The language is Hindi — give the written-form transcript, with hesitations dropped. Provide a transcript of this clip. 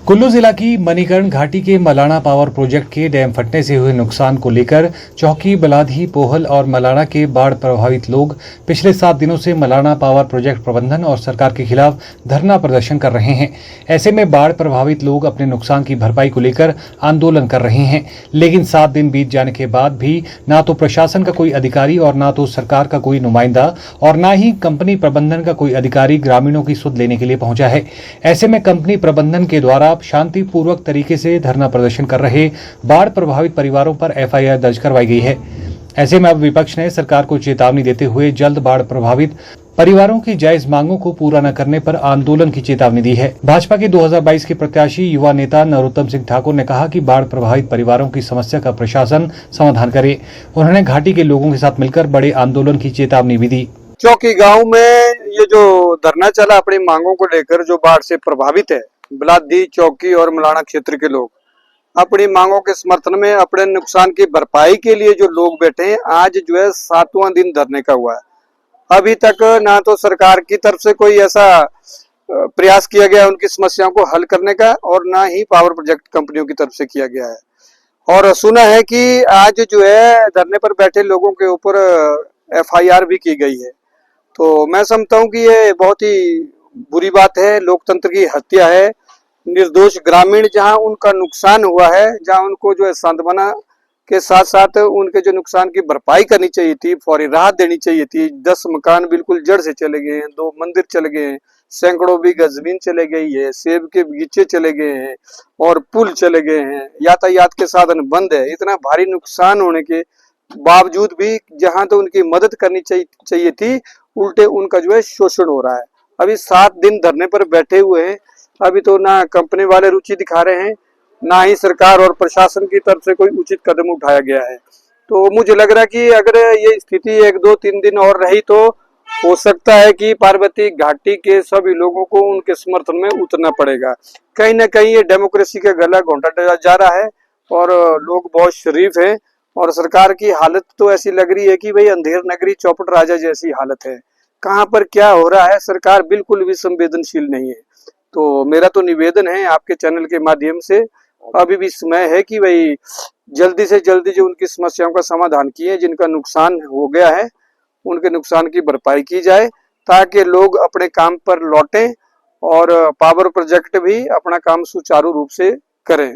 कुल्लू जिला की मणिकर्ण घाटी के मलाना पावर प्रोजेक्ट के डैम फटने से हुए नुकसान को लेकर चौकी, बलाधी, पोहल और मलाना के बाढ़ प्रभावित लोग पिछले 7 दिनों से मलाना पावर प्रोजेक्ट प्रबंधन और सरकार के खिलाफ धरना प्रदर्शन कर रहे हैं। ऐसे में बाढ़ प्रभावित लोग अपने नुकसान की भरपाई को लेकर आंदोलन कर रहे हैं, लेकिन 7 दिन बीत जाने के बाद भी ना तो प्रशासन का कोई अधिकारी और ना तो सरकार का कोई नुमाइंदा और ना ही कंपनी प्रबंधन का कोई अधिकारी ग्रामीणों की सुध लेने के लिए पहुंचा है। ऐसे में कंपनी प्रबंधन के द्वारा शांतिपूर्वक तरीके से धरना प्रदर्शन कर रहे बाढ़ प्रभावित परिवारों पर एफआईआर दर्ज करवाई गई है। ऐसे में अब विपक्ष ने सरकार को चेतावनी देते हुए जल्द बाढ़ प्रभावित परिवारों की जायज मांगों को पूरा न करने पर आंदोलन की चेतावनी दी है। भाजपा के 2022 के प्रत्याशी युवा नेता नरोत्तम सिंह ठाकुर ने कहा कि बाढ़ प्रभावित परिवारों की समस्या का प्रशासन समाधान करे। उन्होंने घाटी के लोगों के साथ मिलकर बड़े आंदोलन की चेतावनी भी दी। चौकी गांव में ये जो धरना चला अपनी मांगों को लेकर, जो बाढ़ से प्रभावित है, बलादी, चौकी और मलाना क्षेत्र के लोग अपनी मांगों के समर्थन में अपने नुकसान की भरपाई के लिए जो लोग बैठे हैं, आज जो है 7वां दिन धरने का हुआ है। अभी तक ना तो सरकार की तरफ से कोई ऐसा प्रयास किया गया उनकी समस्याओं को हल करने का, और ना ही पावर प्रोजेक्ट कंपनियों की तरफ से किया गया है। और सुना है कि आज जो है धरने पर बैठे लोगों के ऊपर एफआईआर भी की गई है। तो मैं समझता हूँ कि ये बहुत ही बुरी बात है, लोकतंत्र की हत्या है। निर्दोष ग्रामीण जहां उनका नुकसान हुआ है, जहां उनको जो है सांत्वना के साथ साथ उनके जो नुकसान की भरपाई करनी चाहिए थी, फौरी राहत देनी चाहिए थी। 10 मकान बिल्कुल जड़ से चले गए हैं, 2 मंदिर चले गए हैं, सैकड़ों बीघा जमीन चले गई है, सेब के बगीचे चले गए हैं और पुल चले गए हैं, यातायात के साधन बंद है। इतना भारी नुकसान होने के बावजूद भी जहां तो उनकी मदद करनी चाहिए थी, उल्टे उनका जो है शोषण हो रहा है। अभी 7 दिन धरने पर बैठे हुए हैं। अभी तो ना कंपनी वाले रुचि दिखा रहे हैं, ना ही सरकार और प्रशासन की तरफ से कोई उचित कदम उठाया गया है। तो मुझे लग रहा है कि अगर ये स्थिति 1, 2, 3 दिन और रही तो हो सकता है कि पार्वती घाटी के सभी लोगों को उनके समर्थन में उतरना पड़ेगा। कहीं ना कहीं ये डेमोक्रेसी का गला घोंटा जा रहा है और लोग बहुत शरीफ हैं, और सरकार की हालत तो ऐसी लग रही है कि भाई अंधेर नगरी चौपट राजा जैसी हालत है। कहाँ पर क्या हो रहा है, सरकार बिल्कुल भी संवेदनशील नहीं है। तो मेरा तो निवेदन है आपके चैनल के माध्यम से, अभी भी समय है कि भाई जल्दी से जल्दी जो उनकी समस्याओं का समाधान किए, जिनका नुकसान हो गया है उनके नुकसान की भरपाई की जाए, ताकि लोग अपने काम पर लौटें और पावर प्रोजेक्ट भी अपना काम सुचारू रूप से करें।